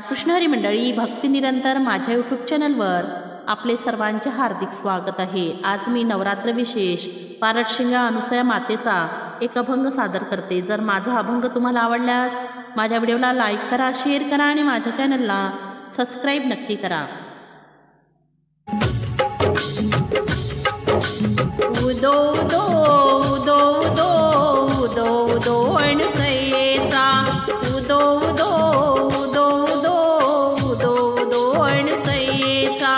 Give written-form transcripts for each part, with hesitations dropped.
कृष्ण हरी मंडळी भक्ती निरंतर माझ्या यूट्यूब चॅनलवर आपले सर्वांचे हार्दिक स्वागत आहे। आज मी नवरात्र विशेष पारडशिंगा अनुसया मातेचा एक अभंग सादर करते। जर माझा अभंग तुम्हाला आवडल्यास माझ्या व्हिडिओला लाईक करा, शेअर करा आणि माझ्या चॅनलला सबस्क्राईब नक्की करा। उदो उदो उदो उदो उदो उदो अनुसयेचा उदो उदो उदो उदो उदो उदो अनुसयेचा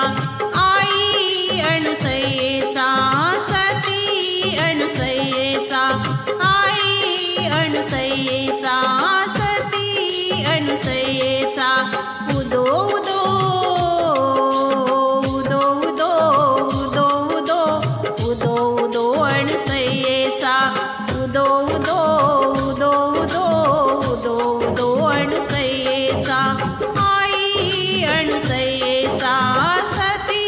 आई अनुसयेचा सती अनुसयेचा आई अनुसयेचा सती अनुसयेचा उदो उदो उदो उदो उदो उदो उदो उदो अनुसयेचा उदो उदो उदो उदो उदो उदो अनुसयेचा आई अनुसयेचा सती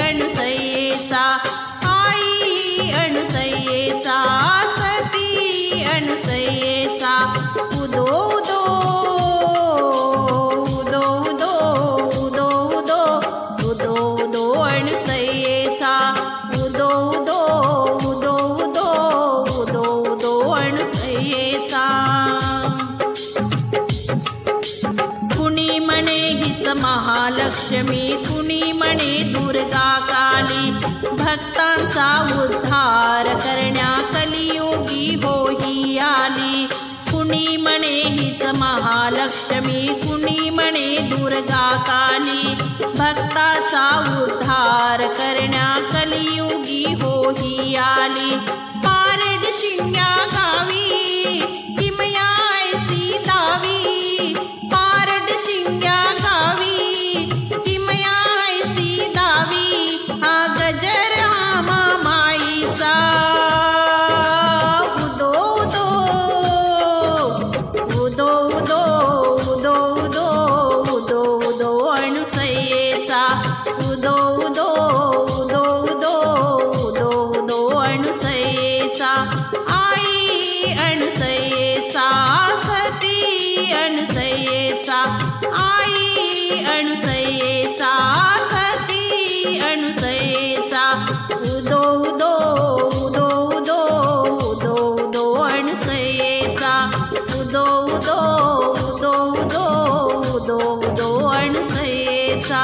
अनुसयेचा आई अनुसयेचा सती अनुसयेचा उदो उदो उदो उदो उदो उदो उदो उदो अनुसयेचा उदो उदो उदो उदो उदो उदो अनुसयेचा। कुणी म्हणे हीच महालक्ष्मी, कुणी म्हणे दुर्गा काली, भक्तांचा उद्धार करण्या कलियुगी होई आली। कुणी म्हणे हीच महालक्ष्मी, कुणी म्हणे दुर्गा काली, भक्ताचा उद्धार करण्या कलियुगी होई आली। पारडशिंग्या गावी किमया ऐसी दावी, पारडशिंग्या गावी किमया ऐसी दावी, हा गजर हा माईचा उदो उदो उदो उदो उदो उदो उदो उदो अनुसयेचा उदो उदो उदो उदो उदो उदो अनुसयेचा आई अनुसयेचा सती अनुसयेचा आई अनुसयेचा सती अनुसयेचा उदो उदो उदो उदो उदो उदो अनुसयेचा उदो उदो उदो उदो उदो उदो अनुसयेचा।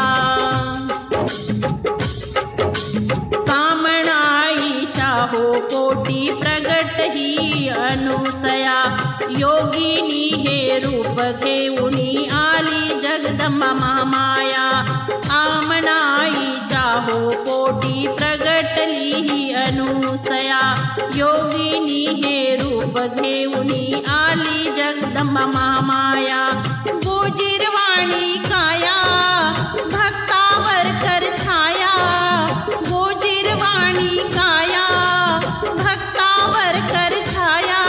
कामनाईच्या हो कोटी प्रगट ही अनुसया, योगिनी हे रूप घेऊनी आली जगदंबा महामाया। कामनाईच्या हो कोटी प्रगटली ही अनुसया, योगिनी हे रूप घेऊनी आली जगदंबा महामाया। गोजिरवाणी काया भक्तावर कर छाया, गोजिरवाणी काया भक्तावर कर छाया,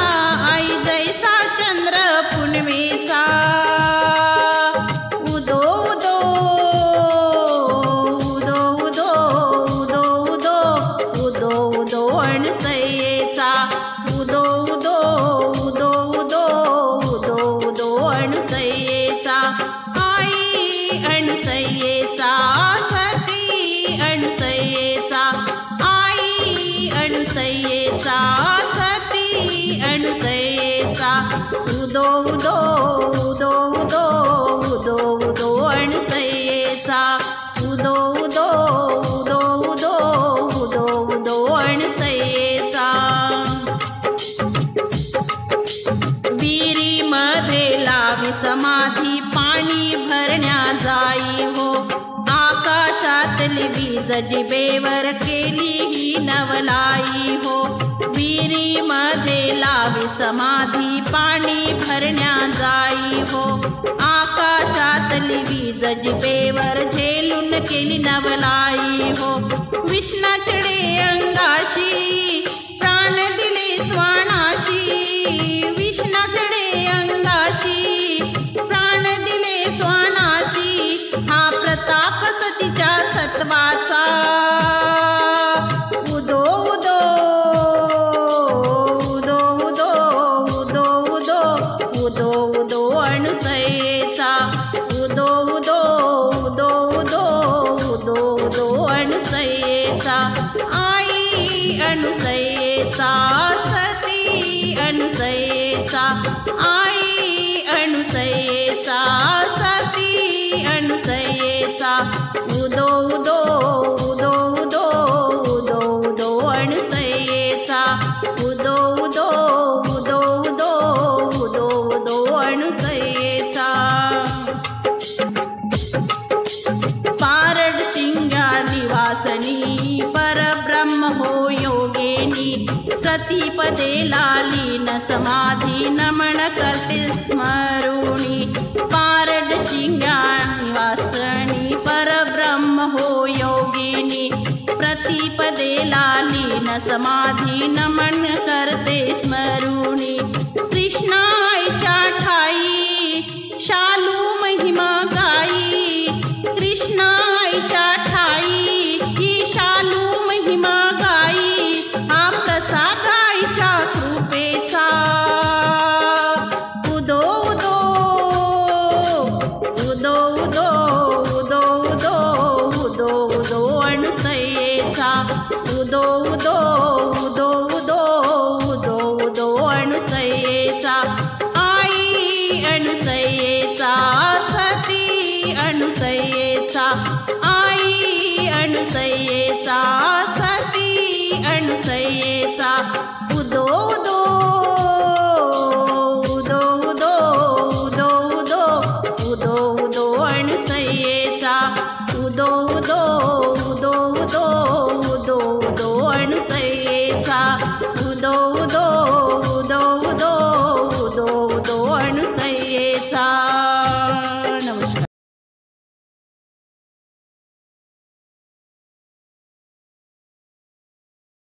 आई जैसा चंद्र पुनवेचा उदो उदो उदो उदो उदो उदो उदो उदो अनुसयेचा उदो उदो उदो उदो उदो उदो अनुसयेचा आई अनुसयेचा सती अनुसयेचा आई अनुसयेचा सती अनुसयेचा उदो उदो उदो उदो उदो उदो अनुसयेचा उदो उदो उदो उदो उदो उदो अनुसयेचा। विहिरीमध्ये लावी समाधी पाणी भरण्या जाई हो, आकाशातली वीज जिभेवर केली ही नवलाई हो। विहिरीमध्ये लावी समाधी पाणी भरण्या जाई हो, आकाशातली वीज जिभेवर झेलून केली नवलाई हो। विष्णा चढे अंगाशी प्राण दिले स्वानाशी, विष्णा चढे अंगाशी प्राण दिले स्वानाशी, हा प्रताप सतीच्या सत्वाचा उदो उदो उदो उदो उदो उदो उदो उदो अनुसयेचा उदो अनुसयेचा, आई अनुसयेचा, सती अनुसयेचा, उदो उदो उदो उदो उदो उदो अनुसयेचा, उदो उदो उदो उदो उदो उदो अनुसयेचा। पारड शिंगा निवासनी परब्रह्म हो योगिनी, प्रतिपदेला लीन समाधी नमन करते स्मरुणी। पारड शिंगा निवासनी परब्रह्म हो योगिनी, प्रतिपदेला लीन समाधी नमन करते स्मरुणी।